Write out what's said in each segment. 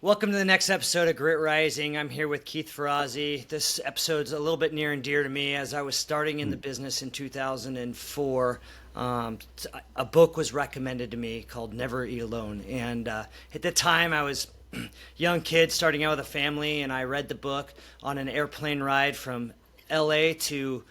Welcome to the next episode of Grit Rising. I'm here with Keith Ferrazzi. This episode's a little bit near and dear to me as I was starting in the business in 2004. A book was recommended to me called Never Eat Alone. And at the time, I was a young kid starting out with a family, and I read the book on an airplane ride from LA to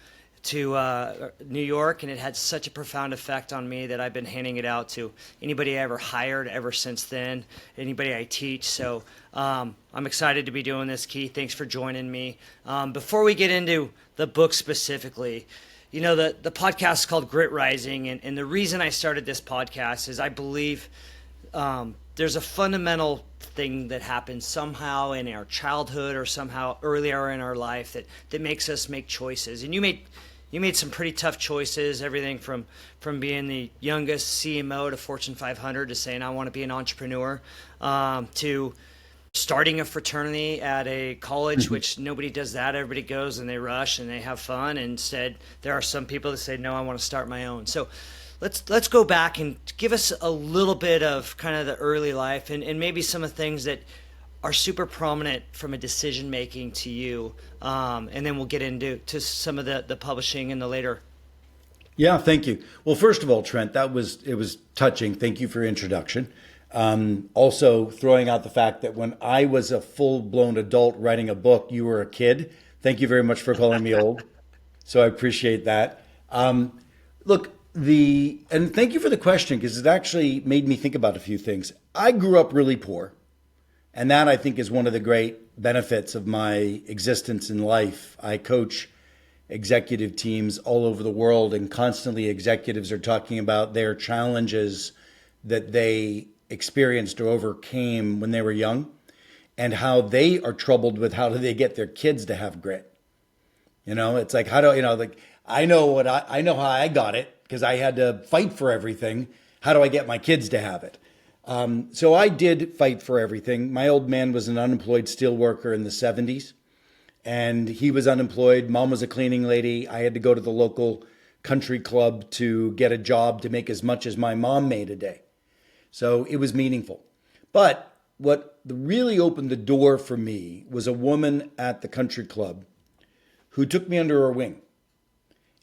New York, and it had such a profound effect on me that I've been handing it out to anybody I ever hired ever since then, anybody I teach. So I'm excited to be doing this, Keith. Thanks for joining me. Before we get into the book specifically, you know, the podcast is called Grit Rising, and the reason I started this podcast is I believe there's a fundamental thing that happens somehow in our childhood or somehow earlier in our life that makes us make choices. And you made some pretty tough choices, everything from being the youngest CMO to Fortune 500 to saying I want to be an entrepreneur, to starting a fraternity at a college, which nobody does that. Everybody goes and they rush and they have fun. And instead, there are some people that say, no, I want to start my own. So let's go back and give us a little bit of kind of the early life and maybe some of the things that are super prominent from a decision making to you, and then we'll get into some of the publishing in the later. Yeah, thank you. Well, first of all, Trent, it was touching. Thank you for your introduction. Also, throwing out the fact that when I was a full-blown adult writing a book, you were a kid. Thank you very much for calling me old. So I appreciate that. Look, and thank you for the question because it actually made me think about a few things. I grew up really poor. And that, I think, is one of the great benefits of my existence in life. I coach executive teams all over the world, and constantly executives are talking about their challenges that they experienced or overcame when they were young and how they are troubled with how do they get their kids to have grit. You know, it's like, I know how I got it because I had to fight for everything. How do I get my kids to have it? So I did fight for everything. My old man was an unemployed steel worker in the 70s, and he was unemployed. Mom was a cleaning lady. I had to go to the local country club to get a job to make as much as my mom made a day. So it was meaningful. But what really opened the door for me was a woman at the country club who took me under her wing.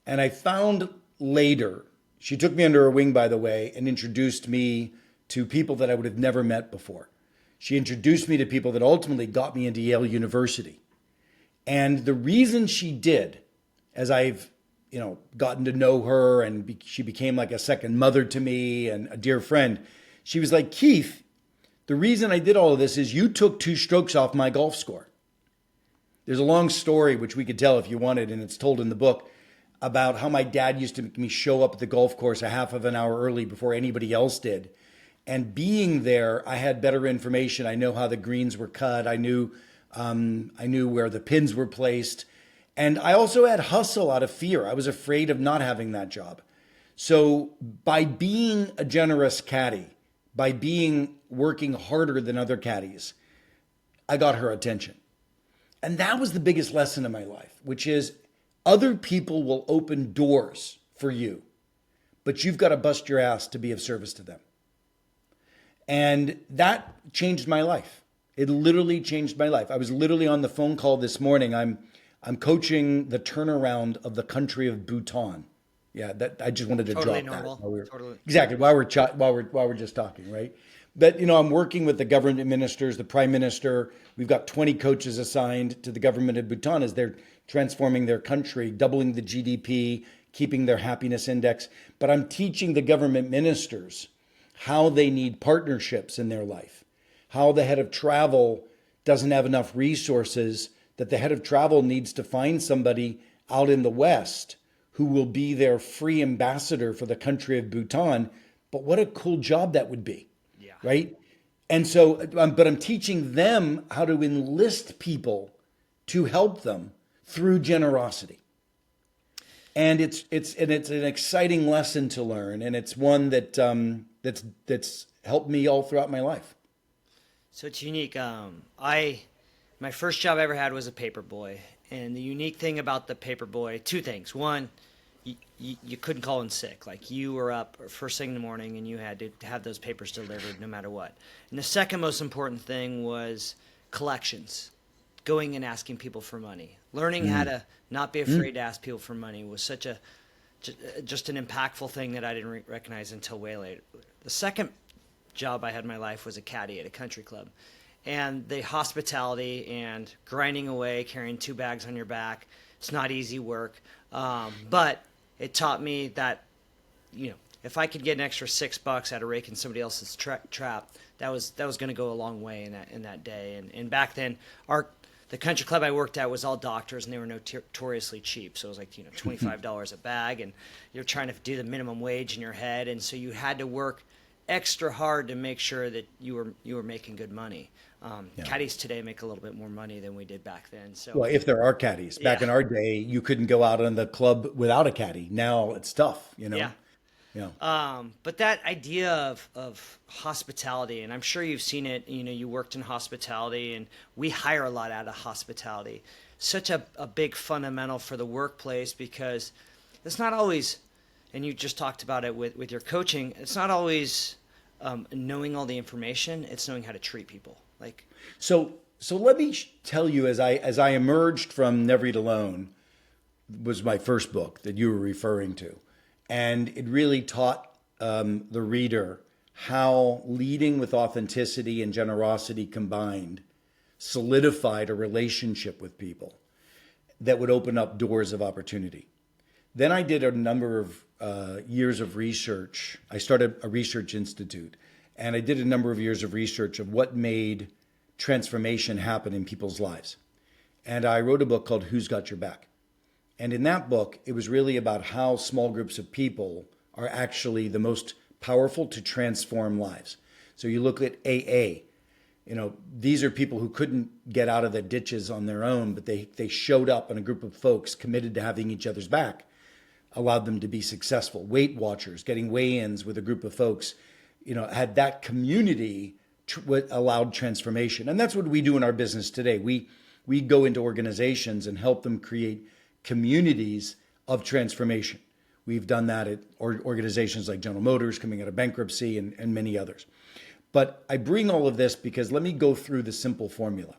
And I found later, she took me under her wing, by the way, and introduced me to people that I would have never met before. She introduced me to people that ultimately got me into Yale University. And the reason she did, as I've gotten to know her and she became like a second mother to me and a dear friend, she was like, Keith, the reason I did all of this is you took 2 strokes off my golf score. There's a long story, which we could tell if you wanted, and it's told in the book, about how my dad used to make me show up at the golf course a half of an hour early before anybody else did. And being there, I had better information. I know how the greens were cut. I knew where the pins were placed. And I also had hustle out of fear. I was afraid of not having that job. So by being a generous caddy, by working harder than other caddies, I got her attention. And that was the biggest lesson in my life, which is other people will open doors for you, but you've got to bust your ass to be of service to them. And that changed my life. It literally changed my life. I was literally on the phone call this morning. I'm coaching the turnaround of the country of Bhutan. Yeah, that I just wanted to Totally drop normal. that. While Totally. Exactly. While we're just talking, right? But I'm working with the government ministers, the prime minister. We've got 20 coaches assigned to the government of Bhutan as they're transforming their country, doubling the GDP, keeping their happiness index. But I'm teaching the government ministers how they need partnerships in their life, how the head of travel doesn't have enough resources, that the head of travel needs to find somebody out in the West who will be their free ambassador for the country of Bhutan. But what a cool job that would be, right? And so, but I'm teaching them how to enlist people to help them through generosity. And it's an exciting lesson to learn, and it's one that that's helped me all throughout my life. So it's unique. My first job I ever had was a paper boy, and the unique thing about the paper boy, 2 things. One, you couldn't call in sick. Like you were up first thing in the morning and you had to have those papers delivered no matter what. And the second most important thing was collections, going and asking people for money. Learning how to not be afraid to ask people for money was such a just an impactful thing that I didn't recognize until way later. The second job I had in my life was a caddy at a country club. And the hospitality and grinding away, carrying 2 bags on your back, it's not easy work. But it taught me that, if I could get an extra $6 out of raking somebody else's trap, that was going to go a long way in that day. And back then, the country club I worked at was all doctors, and they were notoriously cheap. So it was like $25 a bag, and you're trying to do the minimum wage in your head, and so you had to work extra hard to make sure that you were making good money. Caddies today make a little bit more money than we did back then. So, Well, if there are caddies, back in our day, you couldn't go out on the club without a caddy. Now it's tough, Yeah. But that idea of hospitality, and I'm sure you've seen it, you worked in hospitality, and we hire a lot out of hospitality. Such a big fundamental for the workplace, because it's not always, and you just talked about it with your coaching, it's not always knowing all the information, it's knowing how to treat people. So let me tell you, as I emerged from Never Eat Alone, was my first book that you were referring to. And it really taught the reader how leading with authenticity and generosity combined solidified a relationship with people that would open up doors of opportunity. Then I did a number of years of research. I started a research institute, and I did a number of years of research of what made transformation happen in people's lives. And I wrote a book called Who's Got Your Back? And in that book, it was really about how small groups of people are actually the most powerful to transform lives. So you look at AA, these are people who couldn't get out of the ditches on their own, but they showed up, and a group of folks committed to having each other's back allowed them to be successful. Weight Watchers, getting weigh-ins with a group of folks, had that community allowed transformation. And that's what we do in our business today. We go into organizations and help them create communities of transformation. We've done that at organizations like General Motors coming out of bankruptcy and many others. But I bring all of this because let me go through the simple formula.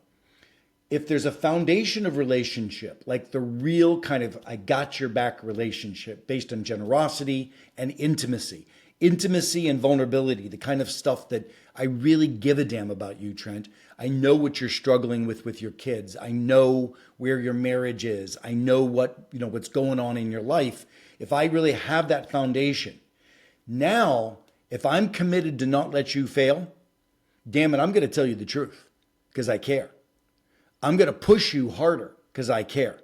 If there's a foundation of relationship, like the real kind of I got your back relationship based on generosity and intimacy and vulnerability, the kind of stuff that I really give a damn about you, Trent. I know what you're struggling with your kids. I know where your marriage is. I know what's going on in your life. If I really have that foundation, now, if I'm committed to not let you fail, damn it, I'm going to tell you the truth because I care. I'm going to push you harder because I care.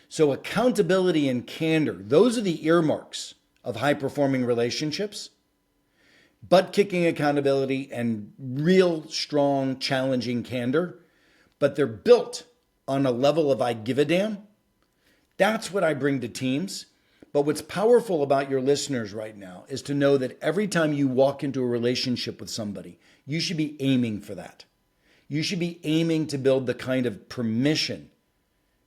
So accountability and candor, those are the earmarks of high-performing relationships. Butt-kicking accountability and real strong, challenging candor, but they're built on a level of I give a damn. That's what I bring to teams. But what's powerful about your listeners right now is to know that every time you walk into a relationship with somebody, you should be aiming for that. You should be aiming to build the kind of permission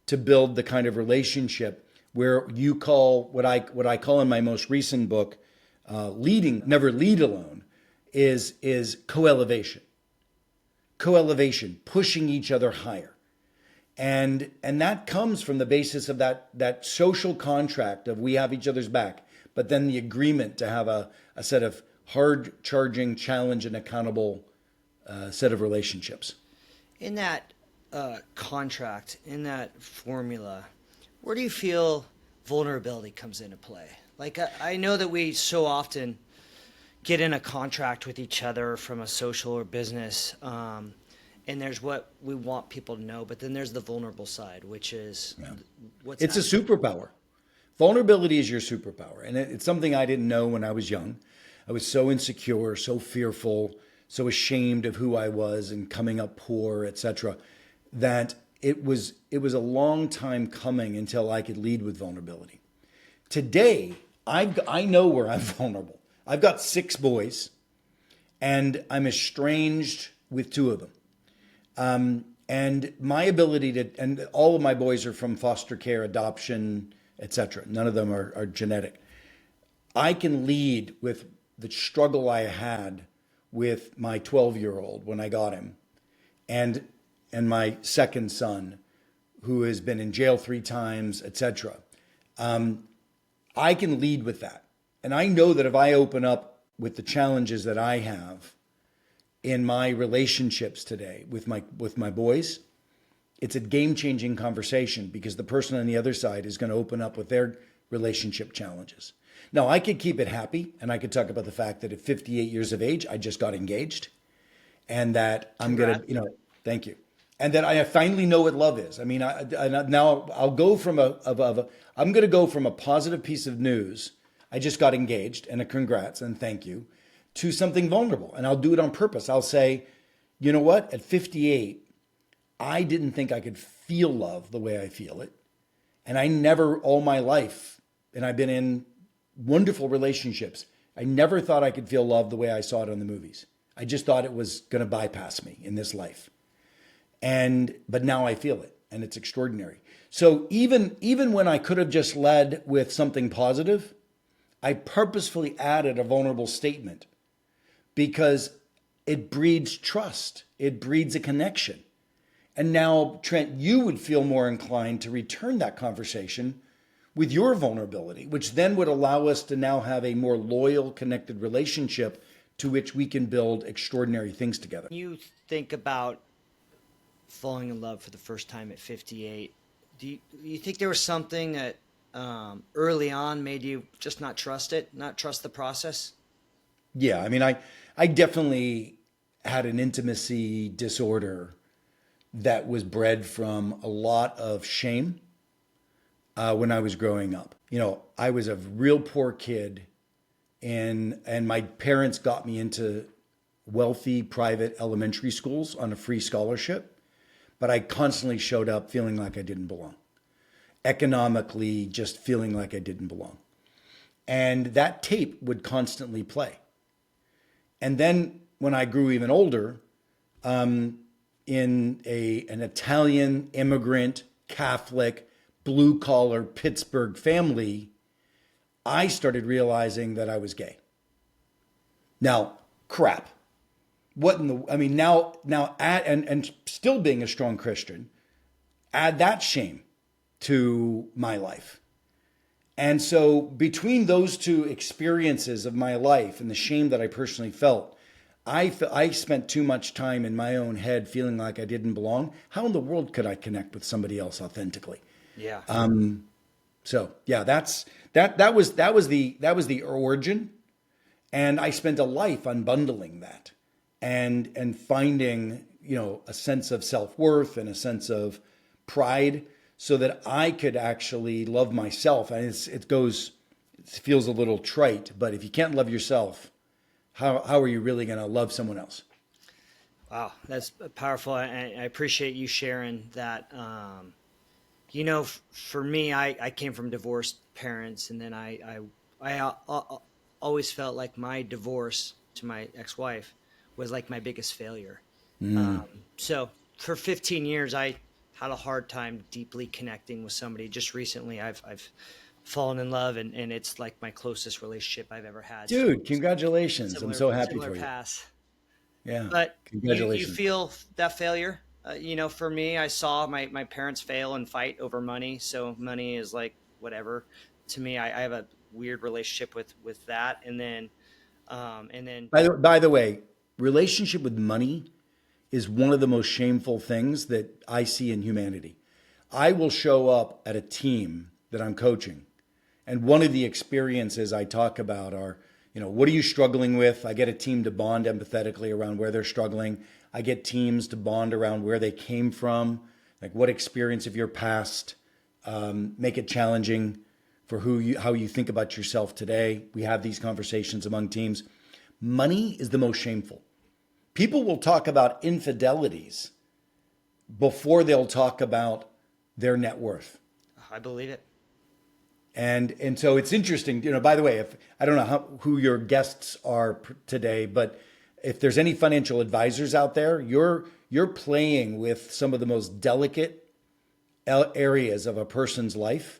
to build the kind of relationship where you call what I call in my most recent book, leading, never lead alone, is co-elevation. Co-elevation, pushing each other higher. And that comes from the basis of that social contract of we have each other's back, but then the agreement to have a set of hard charging, challenge, and accountable set of relationships. In that contract, in that formula, where do you feel vulnerability comes into play? I know that we so often get in a contract with each other from a social or business, and there's what we want people to know, but then there's the vulnerable side, which is what's It's a superpower. Vulnerability is your superpower. And it's something I didn't know when I was young. I was so insecure, so fearful, so ashamed of who I was and coming up poor, etc., that it was a long time coming until I could lead with vulnerability. Today, I know where I'm vulnerable. I've got 6 boys, and I'm estranged with 2 of them. And my ability and all of my boys are from foster care, adoption, etc. None of them are genetic. I can lead with the struggle I had with my 12-year-old when I got him, and my second son, who has been in jail 3 times, etc. I can lead with that. And I know that if I open up with the challenges that I have in my relationships today with my boys, it's a game-changing conversation because the person on the other side is going to open up with their relationship challenges. Now, I could keep it happy, and I could talk about the fact that at 58 years of age, I just got engaged, and that I'm going to, thank you. And that I finally know what love is. I mean, now I'll go from I'm going to go from a positive piece of news, I just got engaged, and a congrats and thank you, to something vulnerable. And I'll do it on purpose. I'll say, you know what? At 58, I didn't think I could feel love the way I feel it. And I never, all my life, and I've been in wonderful relationships, I never thought I could feel love the way I saw it on the movies. I just thought it was going to bypass me in this life. But now I feel it, and it's extraordinary. So even when I could have just led with something positive, I purposefully added a vulnerable statement because it breeds trust. It breeds a connection. And now, Trent, you would feel more inclined to return that conversation with your vulnerability, which then would allow us to now have a more loyal, connected relationship to which we can build extraordinary things together. You think about falling in love for the first time at 58. Do you think there was something that early on made you just not trust it, not trust the process? Yeah, I mean, I definitely had an intimacy disorder that was bred from a lot of shame when I was growing up. I was a real poor kid, and my parents got me into wealthy private elementary schools on a free scholarship, but I constantly showed up feeling like I didn't belong. Economically, just feeling like I didn't belong. And that tape would constantly play. And then when I grew even older, in an Italian immigrant, Catholic, blue-collar Pittsburgh family, I started realizing that I was gay. Now, crap. And still being a strong Christian, add that shame to my life. And so between those two experiences of my life and the shame that I personally felt, I spent too much time in my own head feeling like I didn't belong. How in the world could I connect with somebody else authentically? Yeah. So yeah, that was the origin. And I spent a life unbundling that and finding, a sense of self-worth and a sense of pride so that I could actually love myself. And it feels a little trite, but if you can't love yourself, how are you really going to love someone else? Wow, that's powerful. I appreciate you sharing that. For me, I came from divorced parents, and then I always felt like my divorce to my ex-wife was like my biggest failure. So for 15 years, I had a hard time deeply connecting with somebody. Just recently, I've fallen in love, and it's like my closest relationship I've ever had. Dude, congratulations. I'm so happy for you. Pass. Yeah. But congratulations. You feel that failure? For me, I saw my parents fail and fight over money. So money is like whatever to me. I have a weird relationship with that. And then by the way, relationship with money is one of the most shameful things that I see in humanity. I will show up at a team that I'm coaching, and one of the experiences I talk about are, what are you struggling with? I get a team to bond empathetically around where they're struggling. I get teams to bond around where they came from, like what experience of your past, make it challenging for how you think about yourself today. We have these conversations among teams. Money is the most shameful. People will talk about infidelities before they'll talk about their net worth. I believe it. And so it's interesting, by the way, I don't know who your guests are today, but if there's any financial advisors out there, you're playing with some of the most delicate areas of a person's life.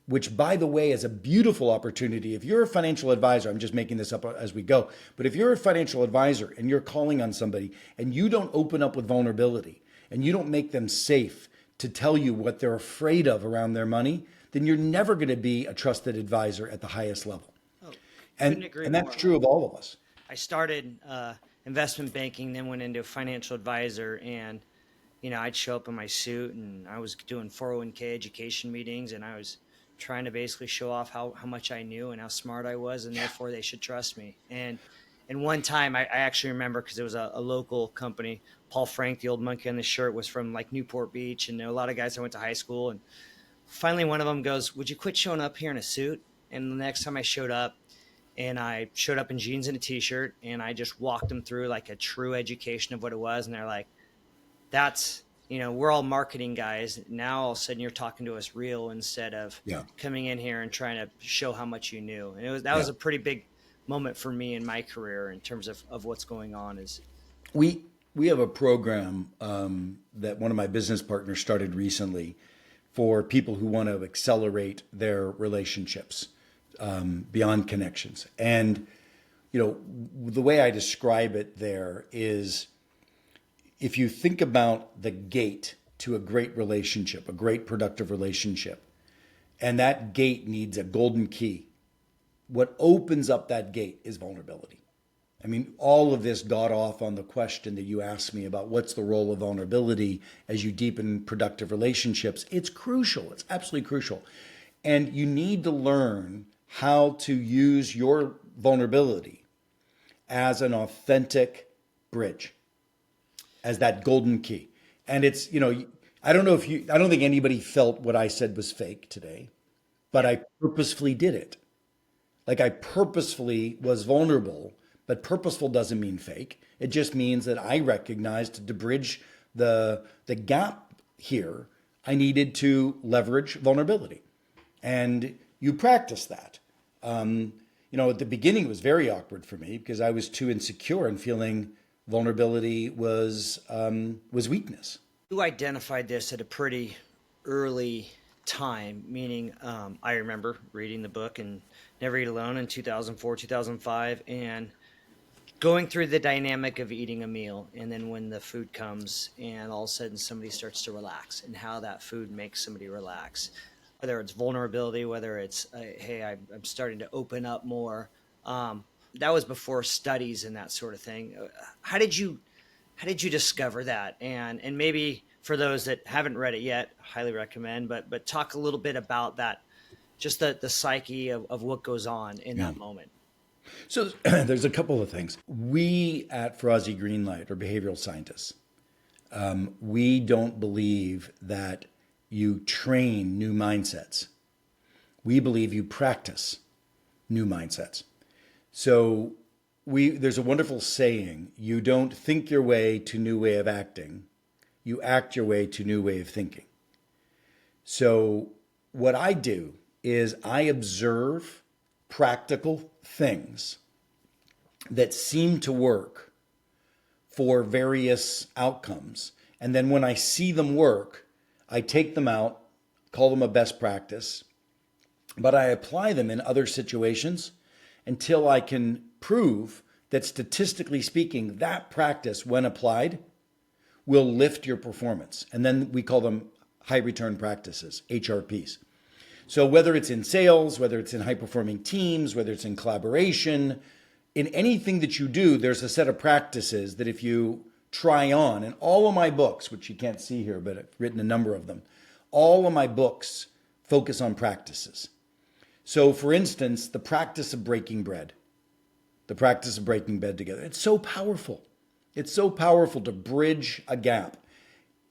which, by the way, is a beautiful opportunity. If you're a financial advisor, I'm just making this up as we go, but if you're a financial advisor and you're calling on somebody and you don't open up with vulnerability and you don't make them safe to tell you what they're afraid of around their money, then you're never going to be a trusted advisor at the highest level. Oh, couldn't And, agree and more. that's true of all of us. I started investment banking, then went into financial advisor, and I'd show up in my suit, and I was doing 401k education meetings, and I was trying to basically show off how much I knew and how smart I was, and therefore they should trust me. And one time, I actually remember, because it was a local company. Paul Frank, the old monkey on the shirt, was from like Newport Beach, and a lot of guys I went to high school. And finally, one of them goes, "Would you quit showing up here in a suit?" And the next time I showed up, and I showed up in jeans and a t-shirt, and I just walked them through like a true education of what it was. And they're like, that's, we're all marketing guys. Now all of a sudden you're talking to us real, instead of Yeah. coming in here and trying to show how much you knew. And that Yeah. was a pretty big moment for me in my career in terms of what's going on. Is We have a program that one of my business partners started recently for people who want to accelerate their relationships beyond connections. And the way I describe it there is, if you think about the gate to a great relationship, a great productive relationship, and that gate needs a golden key, what opens up that gate is vulnerability. I mean, all of this got off on the question that you asked me about what's the role of vulnerability as you deepen productive relationships. It's crucial. It's absolutely crucial. And you need to learn how to use your vulnerability as an authentic bridge, as that golden key. And it's, I don't think anybody felt what I said was fake today, but I purposefully did it. Like, I purposefully was vulnerable, but purposeful doesn't mean fake. It just means that I recognized, to bridge the gap here, I needed to leverage vulnerability. And you practice that. At the beginning it was very awkward for me because I was too insecure and feeling vulnerability was weakness. You identified this at a pretty early time, meaning I remember reading the book and Never Eat Alone in 2004, 2005, and going through the dynamic of eating a meal, and then when the food comes and all of a sudden somebody starts to relax, and how that food makes somebody relax, whether it's vulnerability, whether it's hey, I'm starting to open up more. That was before studies and that sort of thing. How did you discover that? And maybe for those that haven't read it yet, highly recommend, but talk a little bit about that, just the psyche of what goes on in that moment. So there's a couple of things. We at Ferrazzi Greenlight are behavioral scientists. We don't believe that you train new mindsets. We believe you practice new mindsets. So there's a wonderful saying: you don't think your way to new way of acting, you act your way to new way of thinking. So what I do is I observe practical things that seem to work for various outcomes. And then when I see them work, I take them out, call them a best practice, but I apply them in other situations until I can prove that, statistically speaking, that practice, when applied, will lift your performance. And then we call them high return practices, HRPs. So whether it's in sales, whether it's in high performing teams, whether it's in collaboration, in anything that you do, there's a set of practices that if you try on, and all of my books, which you can't see here, but I've written a number of them, all of my books focus on practices. So for instance, the practice of breaking bread together. It's so powerful. It's so powerful to bridge a gap.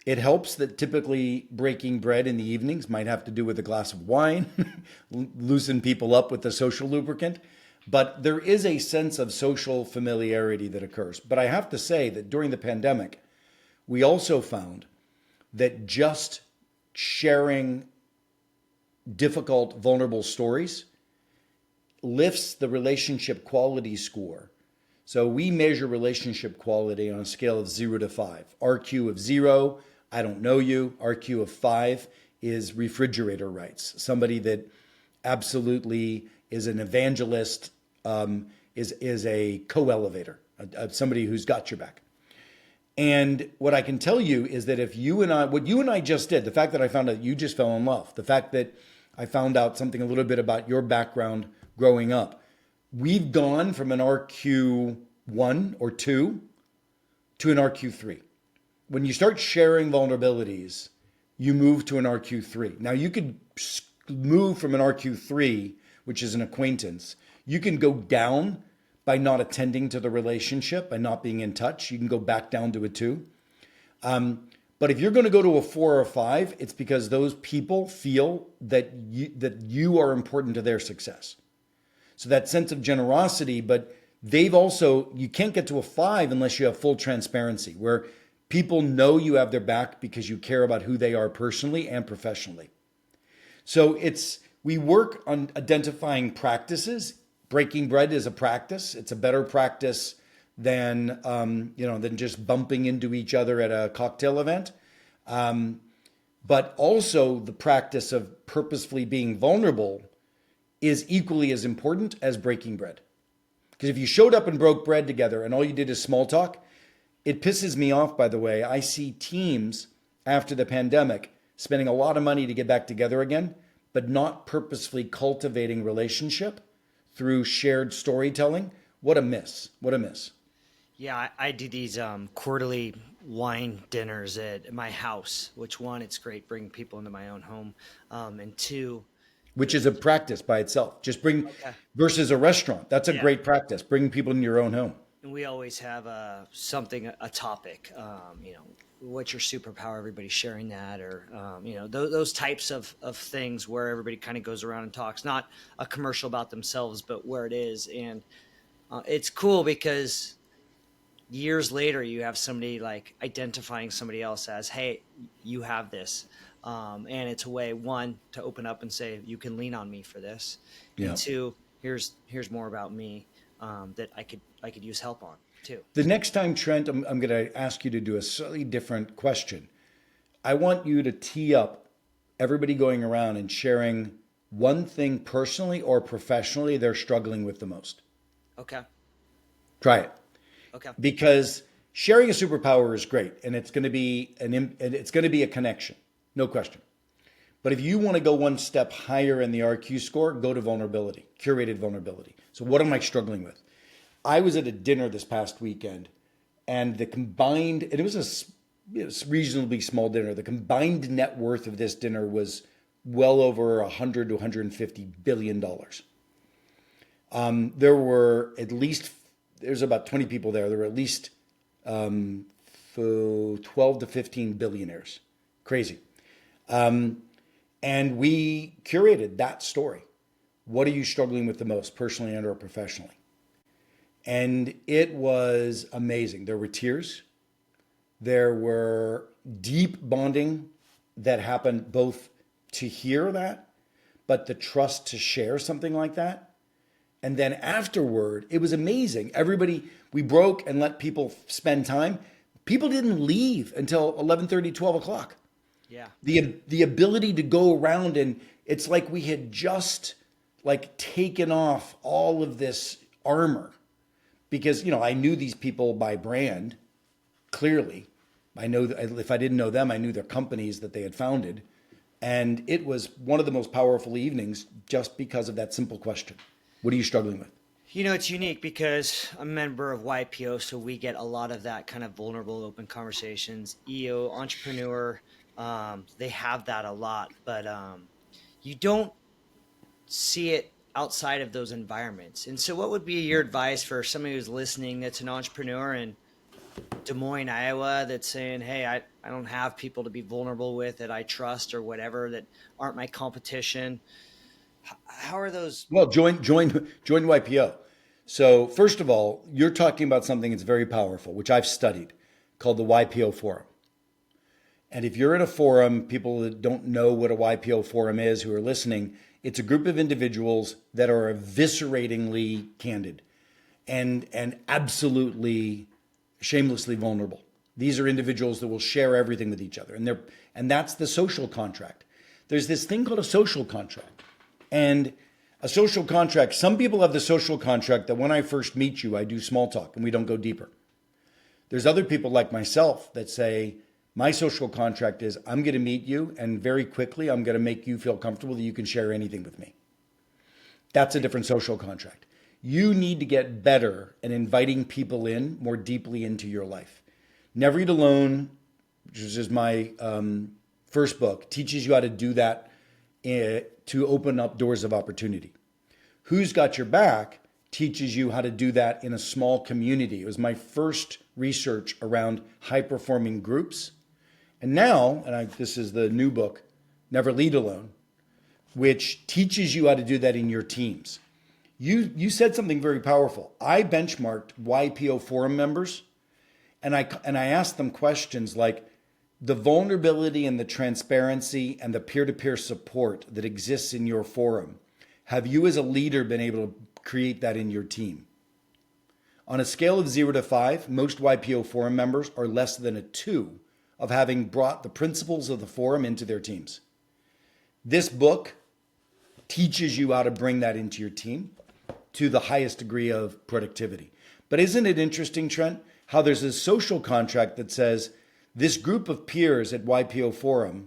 It helps that typically breaking bread in the evenings might have to do with a glass of wine, loosen people up with the social lubricant. But there is a sense of social familiarity that occurs. But I have to say that during the pandemic, we also found that just sharing difficult, vulnerable stories lifts the relationship quality score. So we measure relationship quality on a scale of 0 to 5. RQ of 0, I don't know you. RQ of 5 is refrigerator rights. Somebody that absolutely is an evangelist, is a co-elevator, somebody who's got your back. And what I can tell you is that what you and I just did, the fact that I found out you just fell in love, the fact that I found out something a little bit about your background growing up, we've gone from an RQ1 or 2 to an RQ3. When you start sharing vulnerabilities, you move to an RQ3. Now you could move from an RQ3, which is an acquaintance. You can go down by not attending to the relationship and not being in touch. You can go back down to a 2. But if you're going to go to a 4 or a 5, it's because those people feel that you are important to their success. So that sense of generosity, but you can't get to a 5 unless you have full transparency, where people know you have their back because you care about who they are personally and professionally. So we work on identifying practices. Breaking bread is a practice. It's a better practice than just bumping into each other at a cocktail event. But also the practice of purposefully being vulnerable is equally as important as breaking bread. Because if you showed up and broke bread together and all you did is small talk, it pisses me off, by the way. I see teams after the pandemic spending a lot of money to get back together again, but not purposefully cultivating relationship through shared storytelling. What a miss. What a miss. Yeah, I do these quarterly wine dinners at my house, which one, it's great bringing people into my own home. And two, which is a practice by itself. Just versus a restaurant. That's a great practice. Bringing people into your own home. And we always have a topic, what's your superpower? Everybody's sharing that, or, those types of things where everybody kind of goes around and talks, not a commercial about themselves, but where it is. And it's cool because years later, you have somebody like identifying somebody else as, hey, you have this. And it's a way, one, to open up and say, you can lean on me for this. Yeah. And two, here's more about me that I could use help on too. The next time, Trent, I'm going to ask you to do a slightly different question. I want you to tee up everybody going around and sharing one thing personally or professionally they're struggling with the most. Okay. Try it. Okay. Because sharing a superpower is great, and it's going to be a connection, no question. But if you want to go one step higher in the RQ score, go to vulnerability, curated vulnerability. So what am I struggling with? I was at a dinner this past weekend, and it was a reasonably small dinner. The combined net worth of this dinner was well over $100 to $150 billion. There's about 20 people there. There were at least 12 to 15 billionaires. Crazy. And we curated that story. What are you struggling with the most, personally and or professionally? And it was amazing. There were tears. There were deep bonding that happened, both to hear that, but the trust to share something like that. And then afterward, it was amazing. We broke and let people spend time. People didn't leave until 11:30, 12 o'clock. Yeah. The ability to go around, and it's like we had just taken off all of this armor, because I knew these people by brand clearly. I know that if I didn't know them, I knew their companies that they had founded, and it was one of the most powerful evenings just because of that simple question. What are you struggling with? It's unique because I'm a member of YPO, so we get a lot of that kind of vulnerable, open conversations. EO, entrepreneur, they have that a lot, but you don't see it outside of those environments. And so what would be your advice for somebody who's listening that's an entrepreneur in Des Moines, Iowa, that's saying, hey, I don't have people to be vulnerable with that I trust or whatever, that aren't my competition? How are those? Well, join YPO. So first of all, you're talking about something that's very powerful, which I've studied, called the YPO Forum. And if you're in a forum, people that don't know what a YPO forum is who are listening, it's a group of individuals that are evisceratingly candid and absolutely shamelessly vulnerable. These are individuals that will share everything with each other. And that's the social contract. There's this thing called a social contract. And a social contract, some people have the social contract that when I first meet you, I do small talk and we don't go deeper. There's other people like myself that say, my social contract is I'm going to meet you and very quickly I'm going to make you feel comfortable that you can share anything with me. That's a different social contract. You need to get better at inviting people in more deeply into your life. Never Eat Alone, which is my first book, teaches you how to do that to open up doors of opportunity. Who's Got Your Back teaches you how to do that in a small community. It was my first research around high-performing groups. And now, this is the new book, Never Lead Alone, which teaches you how to do that in your teams. You said something very powerful. I benchmarked YPO forum members, and I asked them questions like, the vulnerability and the transparency and the peer-to-peer support that exists in your forum, have you as a leader been able to create that in your team? On a scale of 0 to 5, most YPO forum members are less than a 2 of having brought the principles of the forum into their teams. This book teaches you how to bring that into your team to the highest degree of productivity. But isn't it interesting, Trent, how there's a social contract that says, this group of peers at YPO Forum,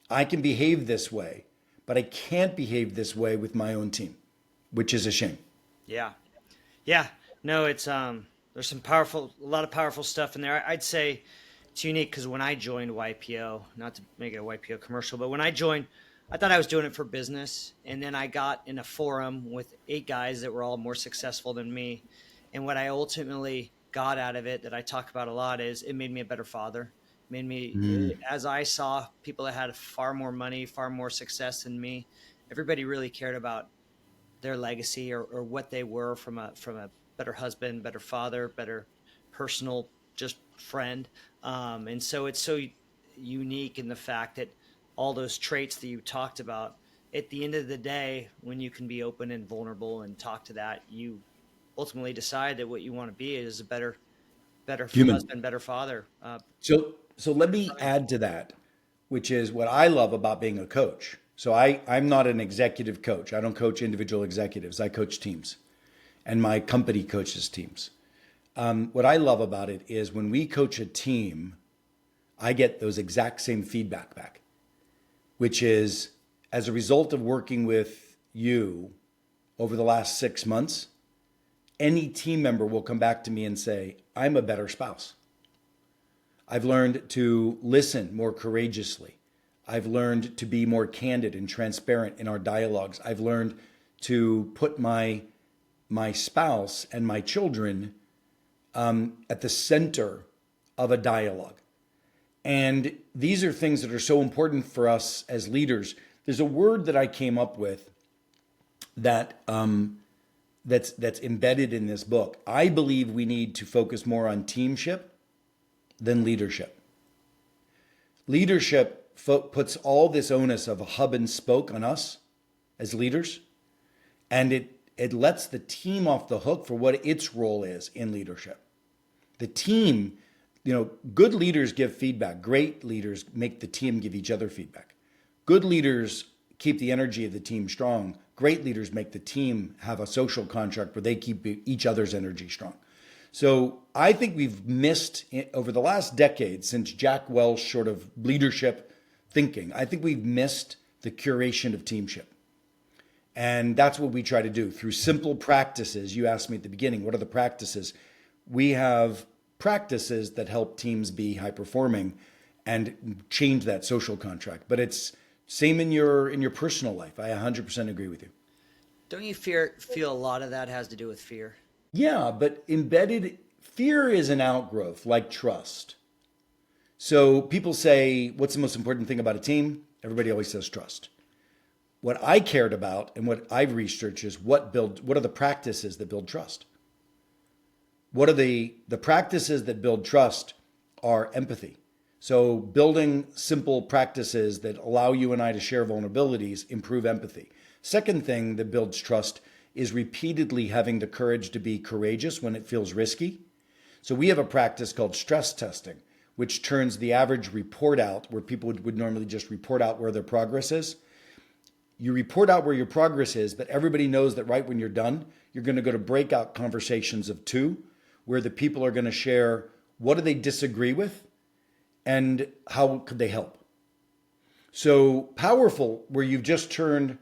I can behave this way, but I can't behave this way with my own team, which is a shame. Yeah. Yeah. No, it's there's a lot of powerful stuff in there. I'd say it's unique because when I joined YPO, not to make it a YPO commercial, but when I joined, I thought I was doing it for business. And then I got in a forum with 8 guys that were all more successful than me. And what I ultimately got out of it that I talk about a lot is it made me a better father. It made me, as I saw people that had far more money, far more success than me, everybody really cared about their legacy or what they were from a better husband, better father, better personal just friend. And so it's so unique in the fact that all those traits that you talked about, at the end of the day, when you can be open and vulnerable and talk to that, you ultimately decide that what you want to be is a better Human. husband, better father. So let me add to that, which is what I love about being a coach. So I'm not an executive coach. I don't coach individual executives. I coach teams, and my company coaches teams. What I love about it is when we coach a team, I get those exact same feedback back, which is as a result of working with you over the last 6 months, any team member will come back to me and say, I'm a better spouse. I've learned to listen more courageously. I've learned to be more candid and transparent in our dialogues. I've learned to put my spouse and my children at the center of a dialogue. And these are things that are so important for us as leaders. There's a word that I came up with that that's embedded in this book. I believe we need to focus more on teamship than leadership. Leadership puts all this onus of a hub and spoke on us as leaders, and it lets the team off the hook for what its role is in leadership. The team, good leaders give feedback. Great leaders make the team give each other feedback. Good leaders keep the energy of the team strong. Great leaders make the team have a social contract where they keep each other's energy strong. So I think we've missed over the last decade since Jack Welch sort of leadership thinking, I think we've missed the curation of teamship. And that's what we try to do through simple practices. You asked me at the beginning, what are the practices? We have practices that help teams be high performing and change that social contract. But it's same in your personal life. I 100% agree with you. Don't you feel a lot of that has to do with fear? Yeah, but embedded fear is an outgrowth like trust. So people say, what's the most important thing about a team? Everybody always says trust. What I cared about and what I've researched is what are the practices that build trust? What are the practices that build trust are empathy. So building simple practices that allow you and I to share vulnerabilities improve empathy. Second thing that builds trust is repeatedly having the courage to be courageous when it feels risky. So we have a practice called stress testing, which turns the average report out where people would normally just report out where their progress is. you report out where your progress is, but everybody knows that right when you're done, you're going to go to breakout conversations of two, where the people are going to share what do they disagree with and how could they help. So powerful, where you've just turned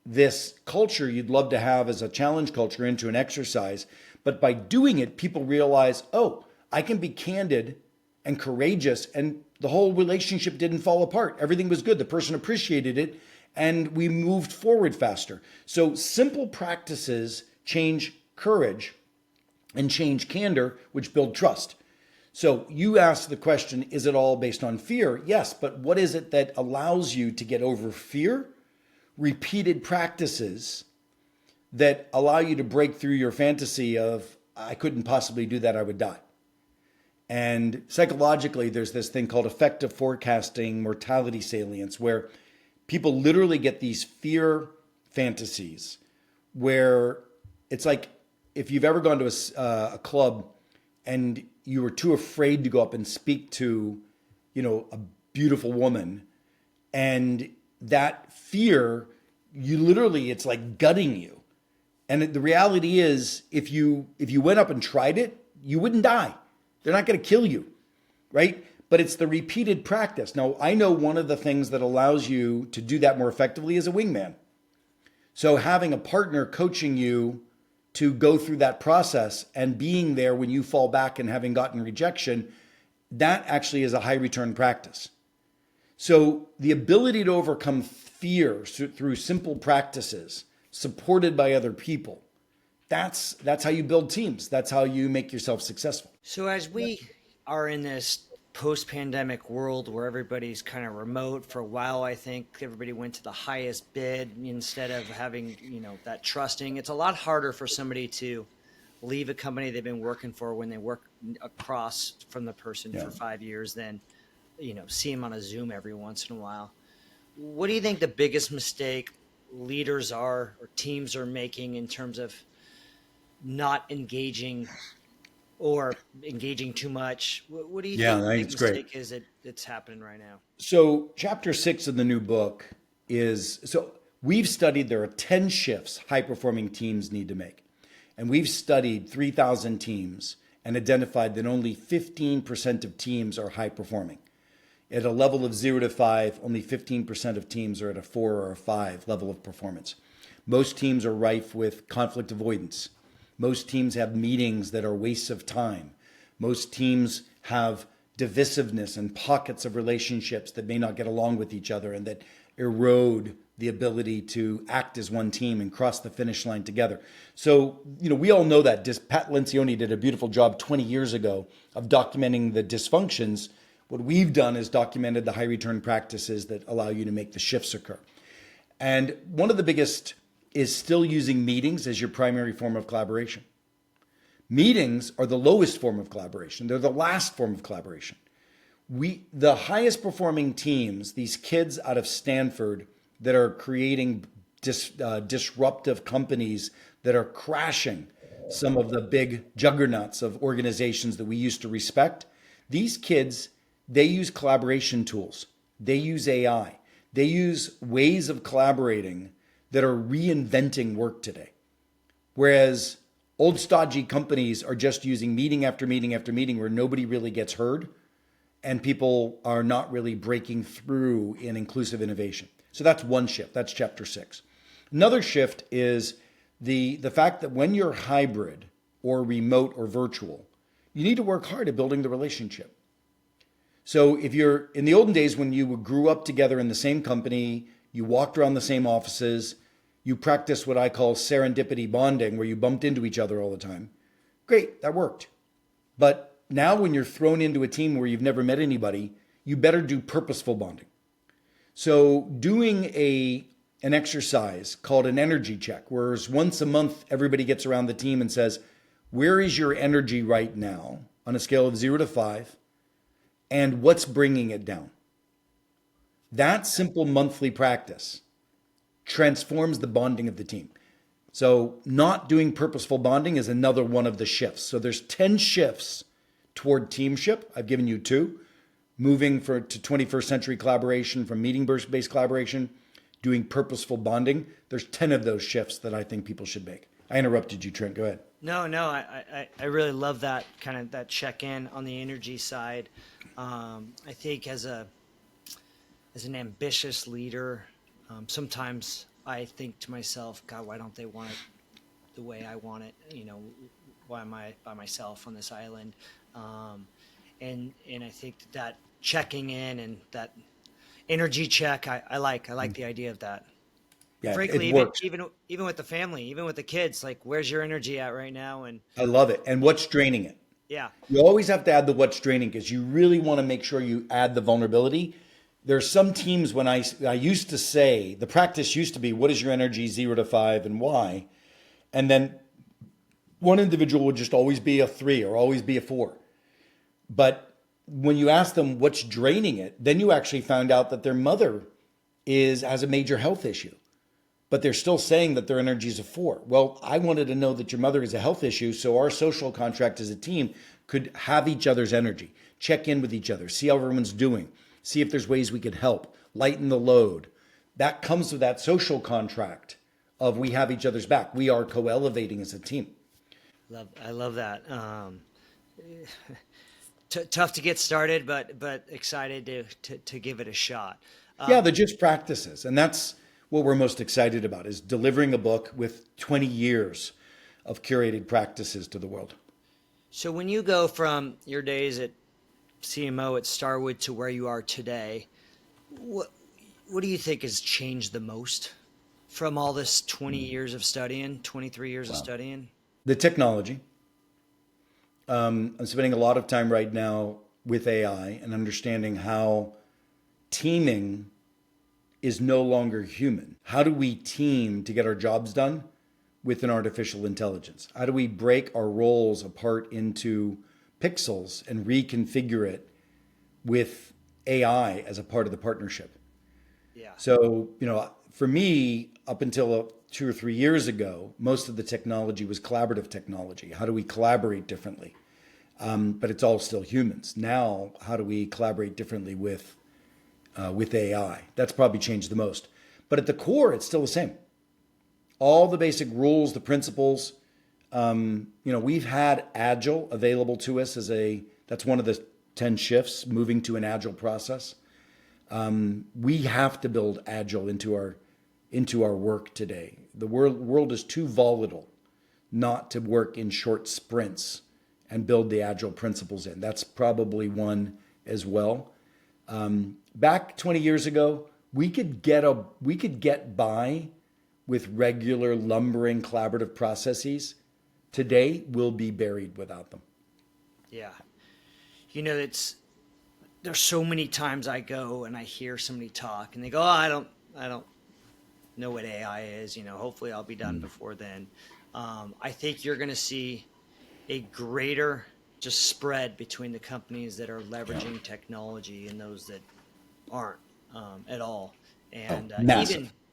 this culture you'd love to have as a challenge culture into an exercise. But by doing it, people realize, oh, I can be candid and courageous, and the whole relationship didn't fall apart. Everything was good. The person appreciated it, and we moved forward faster. So simple practices change courage and change candor, which build trust. So you asked the question, is it all based on fear? Yes, but what is it that allows you to get over fear? Repeated practices that allow you to break through your fantasy of, I couldn't possibly do that, I would die. And psychologically, there's this thing called effective forecasting mortality salience, where people literally get these fear fantasies where it's like if you've ever gone to a club and you were too afraid to go up and speak to, a beautiful woman, and that fear, it's like gutting you. And the reality is, if you went up and tried it, you wouldn't die. They're not going to kill you, right? But it's the repeated practice. Now, I know one of the things that allows you to do that more effectively is a wingman. So having a partner coaching you to go through that process and being there when you fall back and having gotten rejection, that actually is a high return practice. So the ability to overcome fear through simple practices supported by other people, that's how you build teams. That's how you make yourself successful. So as we are in this post-pandemic world where everybody's kind of remote, for a while I think everybody went to the highest bid instead of having, that trusting. It's a lot harder for somebody to leave a company they've been working for when they work across from the person for 5 years than, see them on a Zoom every once in a while. What do you think the biggest mistake leaders are or teams are making in terms of not engaging or engaging too much? What do you think the big mistake is that's happening right now? So chapter 6 of the new book is, so we've studied there are 10 shifts high-performing teams need to make. And we've studied 3,000 teams and identified that only 15% of teams are high-performing. At a level of 0 to 5, only 15% of teams are at a 4 or a 5 level of performance. Most teams are rife with conflict avoidance. Most teams have meetings that are wastes of time. Most teams have divisiveness and pockets of relationships that may not get along with each other and that erode the ability to act as one team and cross the finish line together. So, we all know that. Pat Lencioni did a beautiful job 20 years ago of documenting the dysfunctions. What we've done is documented the high return practices that allow you to make the shifts occur. And one of the biggest is still using meetings as your primary form of collaboration. Meetings are the lowest form of collaboration. They're the last form of collaboration. The highest performing teams, these kids out of Stanford that are creating disruptive companies that are crashing some of the big juggernauts of organizations that we used to respect, these kids, they use collaboration tools. They use AI. They use ways of collaborating that are reinventing work today. Whereas old stodgy companies are just using meeting after meeting after meeting where nobody really gets heard and people are not really breaking through in inclusive innovation. So that's one shift. That's chapter 6. Another shift is the fact that when you're hybrid or remote or virtual, you need to work hard at building the relationship. So if you're in the olden days when you grew up together in the same company, you walked around the same offices, you practiced what I call serendipity bonding, where you bumped into each other all the time. Great, that worked. But now when you're thrown into a team where you've never met anybody, you better do purposeful bonding. So doing an exercise called an energy check, whereas once a month everybody gets around the team and says, where is your energy right now on a scale of 0 to 5? And what's bringing it down? That simple monthly practice transforms the bonding of the team. So not doing purposeful bonding is another one of the shifts. So there's 10 shifts toward teamship. I've given you 2. Moving to 21st century collaboration from meeting-based collaboration doing purposeful bonding, there's 10 of those shifts that I think people should make. I interrupted you, Trent. Go ahead. No, I really love that kind of that check in on the energy side. I think as an ambitious leader, sometimes I think to myself, God, why don't they want it the way I want it? Why am I by myself on this island? And I think that checking in and that energy check, I like the idea of that. Yeah, Frankly, it works. even with the family, even with the kids, like where's your energy at right now? And I love it. And what's draining it? yeah, You always have to add the what's draining because you really want to make sure you add the vulnerability. There's some teams when I used to say, the practice used to be, what is your energy 0 to 5 and why? And then one individual would just always be a 3 or always be a 4. But when you ask them what's draining it, then you actually found out that their mother has a major health issue, but they're still saying that their energy is a 4. Well, I wanted to know that your mother has a health issue, so our social contract as a team could have each other's energy, check in with each other, see how everyone's doing, see if there's ways we could help, lighten the load. That comes with that social contract of we have each other's back. We are co-elevating as a team. I love that. Tough to get started, but excited to give it a shot. Yeah, they're just practices. And that's what we're most excited about, is delivering a book with 20 years of curated practices to the world. So when you go from your days at CMO at Starwood to where you are today, what do you think has changed the most from all this 20 years of studying, 23 years of studying? The technology. I'm spending a lot of time right now with AI and understanding how teaming is no longer human. How do we team to get our jobs done with an artificial intelligence? How do we break our roles apart into pixels and reconfigure it with AI as a part of the partnership? Yeah. So, for me, up until 2 or 3 years ago, most of the technology was collaborative technology. How do we collaborate differently? But it's all still humans. Now, how do we collaborate differently with AI? That's probably changed the most. But at the core, it's still the same. All the basic rules, the principles. We've had Agile available to us that's one of the 10 shifts, moving to an Agile process. We have to build Agile into our work today. The world is too volatile not to work in short sprints and build the Agile principles in. That's probably one as well. Back 20 years ago, we could get by with regular lumbering collaborative processes. Today, we'll be buried without them. Yeah. There's so many times I go and I hear somebody talk and they go, "Oh, I don't know what AI is. Hopefully I'll be done before then." I think you're going to see a greater just spread between the companies that are leveraging technology and those that aren't at all. And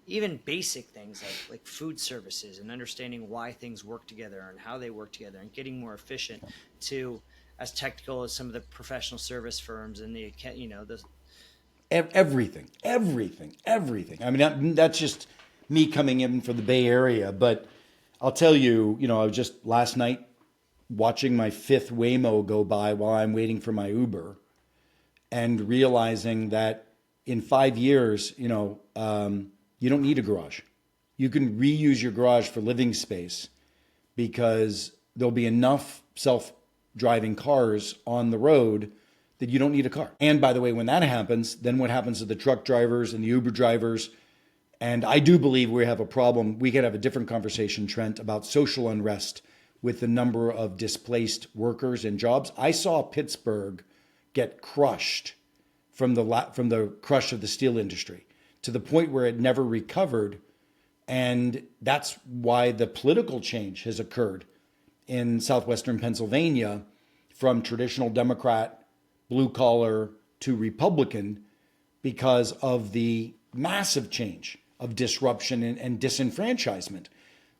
even basic things like food services and understanding why things work together and how they work together and getting more efficient to as technical as some of the professional service firms and the Everything. I mean, that's just me coming in from the Bay Area. But I'll tell you, I was just last night watching my 5th Waymo go by while I'm waiting for my Uber and realizing that in 5 years, you don't need a garage. You can reuse your garage for living space because there'll be enough self-driving cars on the road that you don't need a car. And by the way, when that happens, then what happens to the truck drivers and the Uber drivers? And I do believe we have a problem. We could have a different conversation, Trent, about social unrest with the number of displaced workers and jobs. I saw Pittsburgh get crushed from the crush of the steel industry to the point where it never recovered. And that's why the political change has occurred in southwestern Pennsylvania from traditional Democrat, blue collar to Republican because of the massive change of disruption and disenfranchisement.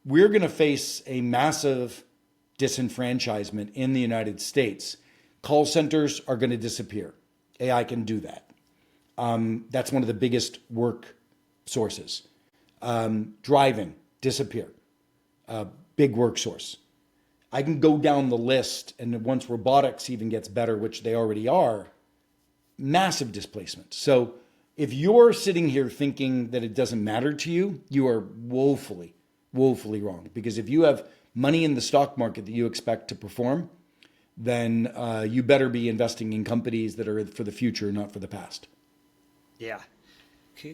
We're going to face a massive disenfranchisement in the United States. Call centers are going to disappear. AI can do that. That's one of the biggest work sources. Driving, disappear. Big work source. I can go down the list, and once robotics even gets better, which they already are, massive displacement. So if you're sitting here thinking that it doesn't matter to you, you are woefully wrong. Because if you have money in the stock market that you expect to perform, then you better be investing in companies that are for the future, not for the past. Yeah.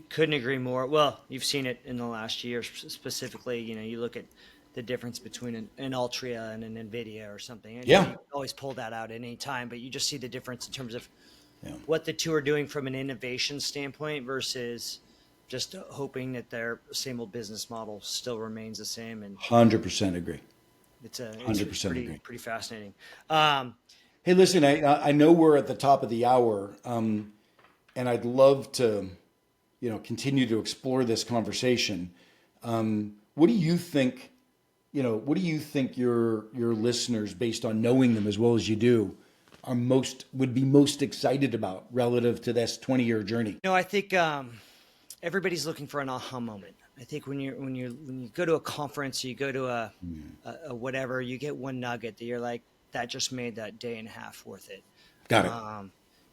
Couldn't agree more. Well, you've seen it in the last year specifically. You look at the difference between an Altria and an Nvidia or something. And Yeah. you can always pull that out at any time, but you just see the difference in terms of Yeah. what the two are doing from an innovation standpoint versus just hoping that their same old business model still remains the same. And 100% agree. it's 100% agree. pretty fascinating. Hey, listen, I know we're at the top of the hour, and I'd love to, continue to explore this conversation. What do you think? What do you think your listeners, based on knowing them as well as you do, would be most excited about relative to this 20-year journey? I think everybody's looking for an aha moment. I think when you go to a conference, you go to a whatever, you get one nugget that you're like, that just made that day and a half worth it. Got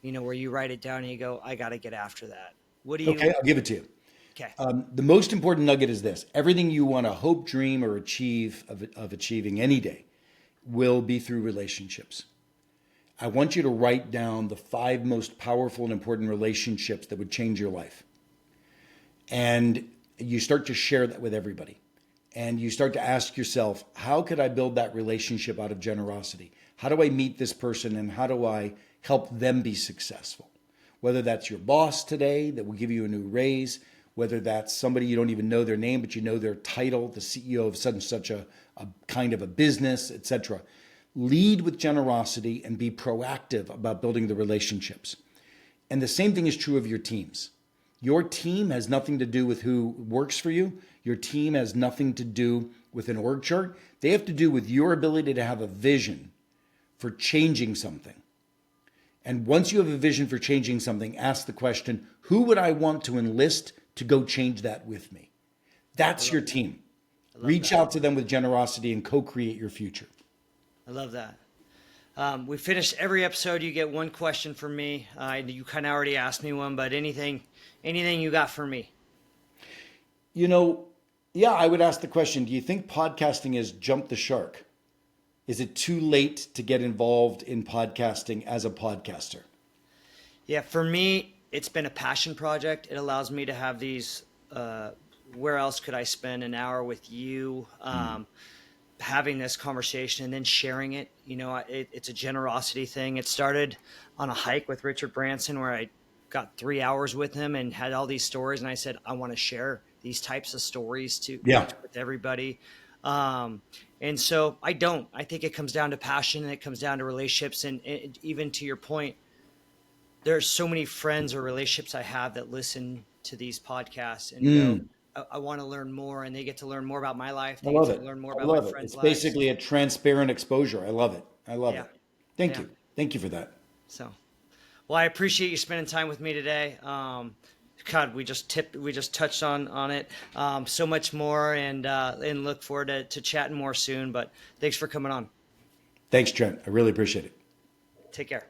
it. Where you write it down and you go, I got to get after that. What do you? Okay, I'll give it to you. Okay. The most important nugget is this: everything you want to hope, dream, or achieve of achieving any day will be through relationships. I want you to write down the 5 most powerful and important relationships that would change your life. And you start to share that with everybody. And you start to ask yourself, how could I build that relationship out of generosity? How do I meet this person and how do I help them be successful? Whether that's your boss today that will give you a new raise, whether that's somebody you don't even know their name, but you know their title, the CEO of such and such a kind of a business, etc. Lead with generosity and be proactive about building the relationships. And the same thing is true of your teams. Your team has nothing to do with who works for you. Your team has nothing to do with an org chart. They have to do with your ability to have a vision for changing something. And once you have a vision for changing something, ask the question, who would I want to enlist to go change that with me? That's your team. Reach out to them with generosity and co-create your future. I love that. We finish every episode. You get one question from me. You kind of already asked me one, but anything you got for me? Yeah, I would ask the question, do you think podcasting has jumped the shark? Is it too late to get involved in podcasting as a podcaster? Yeah, for me, it's been a passion project. It allows me to have these, where else could I spend an hour with you, having this conversation and then sharing it. It's a generosity thing. It started on a hike with Richard Branson where I got 3 hours with him and had all these stories. And I said, I want to share these types of stories with everybody. And so I think it comes down to passion and it comes down to relationships. And even to your point, there's so many friends or relationships I have that listen to these podcasts and go, I want to learn more, and they get to learn more about my life. They I love get it. to learn more I about love my it. friends' It's lives. basically a transparent exposure. I love it. I love Yeah. it. Thank Yeah. you. Thank you for that. So, well, I appreciate you spending time with me today. God, we just touched on it. So much more, and look forward to chatting more soon. But thanks for coming on. Thanks, Trent. I really appreciate it. Take care.